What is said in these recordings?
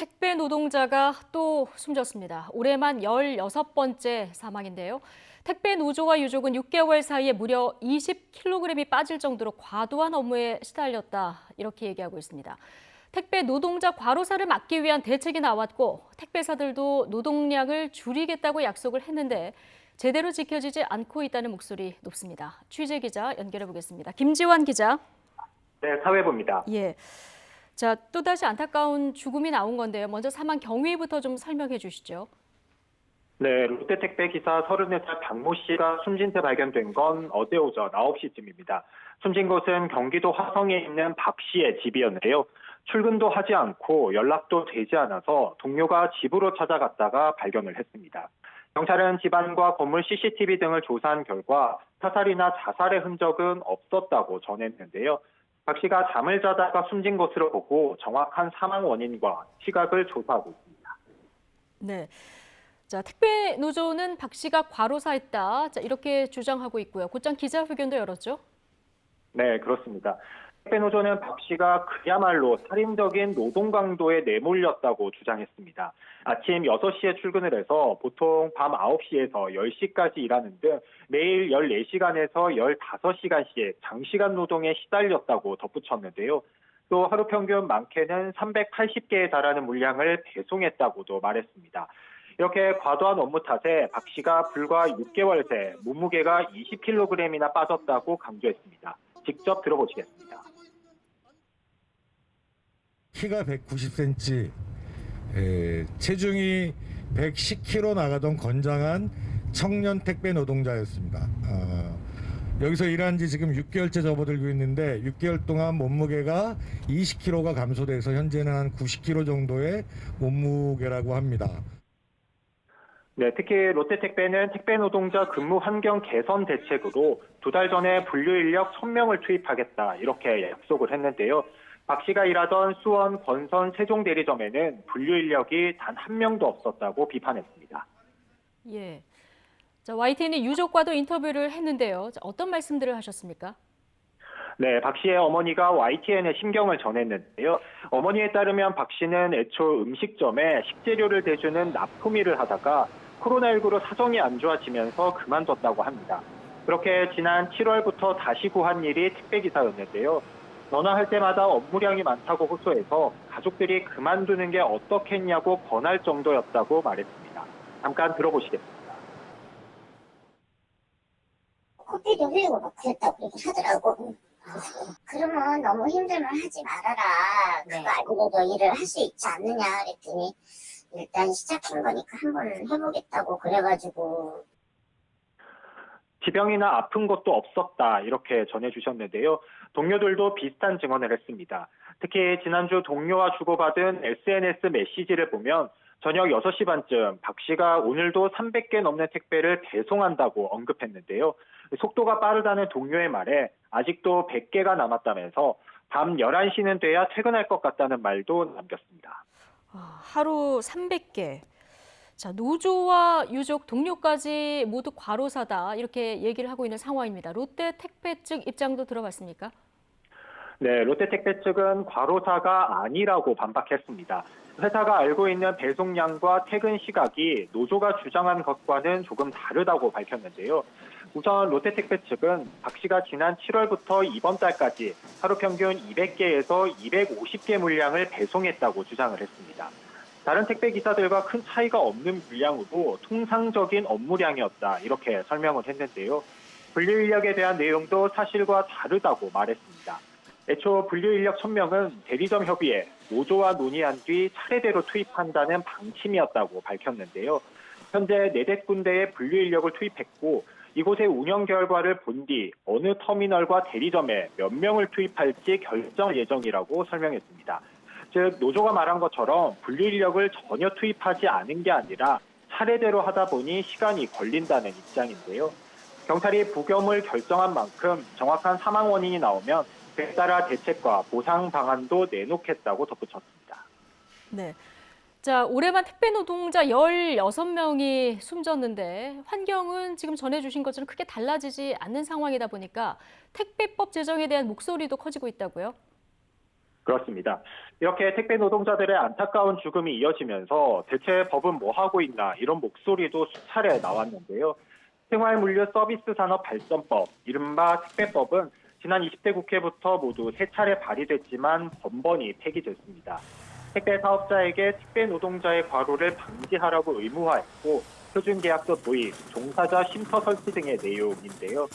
택배 노동자가 또 숨졌습니다. 올해만 16번째 사망인데요. 택배 노조와 유족은 6개월 사이에 무려 20kg이 빠질 정도로 과도한 업무에 시달렸다, 이렇게 얘기하고 있습니다. 택배 노동자 과로사를 막기 위한 대책이 나왔고 택배사들도 노동량을 줄이겠다고 약속을 했는데 제대로 지켜지지 않고 있다는 목소리 높습니다. 취재 기자 연결해 보겠습니다. 김지환 기자. 네, 사회부입니다. 예. 자, 또다시 안타까운 죽음이 나온 건데요. 먼저 사망 경위부터 좀 설명해 주시죠. 네, 롯데택배 기사 30살 박모 씨가 숨진 채 발견된 건 어제 오전 9시쯤입니다. 숨진 곳은 경기도 화성에 있는 박 씨의 집이었는데요. 출근도 하지 않고 연락도 되지 않아서 동료가 집으로 찾아갔다가 발견을 했습니다. 경찰은 집안과 건물 CCTV 등을 조사한 결과 타살이나 자살의 흔적은 없었다고 전했는데요. 박 씨가 잠을 자다가 숨진 것으로 보고 정확한 사망 원인과 시각을 조사하고 있습니다. 네. 자, 택배 노조는 박 씨가 과로사했다, 자, 이렇게 주장하고 있고요. 곧장 기자회견도 열었죠? 네, 그렇습니다. 택배 노조는 박 씨가 그야말로 살인적인 노동 강도에 내몰렸다고 주장했습니다. 아침 6시에 출근을 해서 보통 밤 9시에서 10시까지 일하는 등 매일 14시간에서 15시간씩 장시간 노동에 시달렸다고 덧붙였는데요. 또 하루 평균 많게는 380개에 달하는 물량을 배송했다고도 말했습니다. 이렇게 과도한 업무 탓에 박 씨가 불과 6개월 새 몸무게가 20kg이나 빠졌다고 강조했습니다. 직접 들어보시겠습니다. 키가 190cm, 체중이 110kg 나가던 건장한 청년 택배 노동자였습니다. 여기서 일한 지 지금 6개월째 접어들고 있는데 6개월 동안 몸무게가 20kg가 감소돼서 현재는 한 90kg 정도의 몸무게라고 합니다. 네, 특히 롯데택배는 택배 노동자 근무 환경 개선 대책으로 2달 전에 분류 인력 1000명을 투입하겠다, 이렇게 약속을 했는데요. 박 씨가 일하던 수원, 권선, 세종 대리점에는 분류 인력이 단 한 명도 없었다고 비판했습니다. 예. 자, YTN이 유족과도 인터뷰를 했는데요. 자, 어떤 말씀들을 하셨습니까? 네, 박 씨의 어머니가 YTN에 심경을 전했는데요. 어머니에 따르면 박 씨는 애초 음식점에 식재료를 대주는 납품 일을 하다가 코로나19로 사정이 안 좋아지면서 그만뒀다고 합니다. 그렇게 지난 7월부터 다시 구한 일이 택배기사였는데요. 전화할 때마다 업무량이 많다고 호소해서 가족들이 그만두는 게 어떻겠냐고 권할 정도였다고 말했습니다. 잠깐 들어보시겠습니다. 코피도 흘리고 막 그랬다고 하더라고. 그러면 너무 힘들면 하지 말아라. 그거 알고도 일을 할 수 있지 않느냐 그랬더니 일단 시작한 거니까 한번 해보겠다고 그래가지고. 지병이나 아픈 것도 없었다, 이렇게 전해주셨는데요. 동료들도 비슷한 증언을 했습니다. 특히 지난주 동료와 주고받은 SNS 메시지를 보면 저녁 6시 반쯤 박 씨가 오늘도 300개 넘는 택배를 배송한다고 언급했는데요. 속도가 빠르다는 동료의 말에 아직도 100개가 남았다면서 밤 11시는 돼야 퇴근할 것 같다는 말도 남겼습니다. 하루 300개. 자, 노조와 유족, 동료까지 모두 과로사다, 이렇게 얘기를 하고 있는 상황입니다. 롯데 택배 측 입장도 들어봤습니까? 네, 롯데택배 측은 과로사가 아니라고 반박했습니다. 회사가 알고 있는 배송량과 퇴근 시각이 노조가 주장한 것과는 조금 다르다고 밝혔는데요. 우선 롯데택배 측은 박 씨가 지난 7월부터 이번 달까지 하루 평균 200개에서 250개 물량을 배송했다고 주장을 했습니다. 다른 택배 기사들과 큰 차이가 없는 물량으로 통상적인 업무량이었다, 이렇게 설명을 했는데요. 분류 인력에 대한 내용도 사실과 다르다고 말했습니다. 애초 분류 인력 1000명은 대리점 협의회, 노조와 논의한 뒤 차례대로 투입한다는 방침이었다고 밝혔는데요. 현재 4군데의 분류 인력을 투입했고 이곳의 운영 결과를 본 뒤 어느 터미널과 대리점에 몇 명을 투입할지 결정 예정이라고 설명했습니다. 즉 노조가 말한 것처럼 분류 인력을 전혀 투입하지 않은 게 아니라 차례대로 하다 보니 시간이 걸린다는 입장인데요. 경찰이 부검을 결정한 만큼 정확한 사망 원인이 나오면 그에 따라 대책과 보상 방안도 내놓겠다고 덧붙였습니다. 네. 자, 올해만 택배 노동자 16명이 숨졌는데 환경은 지금 전해주신 것처럼 크게 달라지지 않는 상황이다 보니까 택배법 제정에 대한 목소리도 커지고 있다고요? 그렇습니다. 이렇게 택배 노동자들의 안타까운 죽음이 이어지면서 대체 법은 뭐 하고 있나 이런 목소리도 수차례 나왔는데요. 생활물류서비스산업 발전법, 이른바 택배법은 지난 20대 국회부터 모두 3차례 발의됐지만 번번이 폐기됐습니다. 택배 사업자에게 택배 노동자의 과로를 방지하라고 의무화했고 표준계약서 도입, 종사자 쉼터 설치 등의 내용인데요.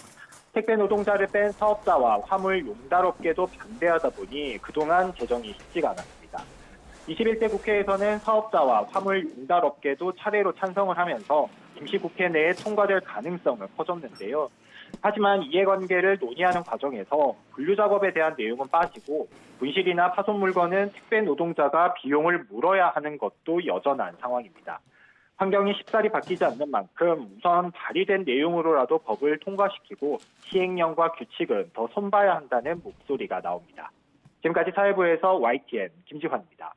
택배 노동자를 뺀 사업자와 화물 용달업계도 반대하다 보니 그동안 제정이 쉽지가 않았습니다. 21대 국회에서는 사업자와 화물 용달업계도 차례로 찬성을 하면서 임시국회 내에 통과될 가능성을 퍼졌는데요. 하지만 이해관계를 논의하는 과정에서 분류작업에 대한 내용은 빠지고 분실이나 파손 물건은 택배 노동자가 비용을 물어야 하는 것도 여전한 상황입니다. 환경이 쉽사리 바뀌지 않는 만큼 우선 발의된 내용으로라도 법을 통과시키고 시행령과 규칙은 더 손봐야 한다는 목소리가 나옵니다. 지금까지 사회부에서 YTN 김지환입니다.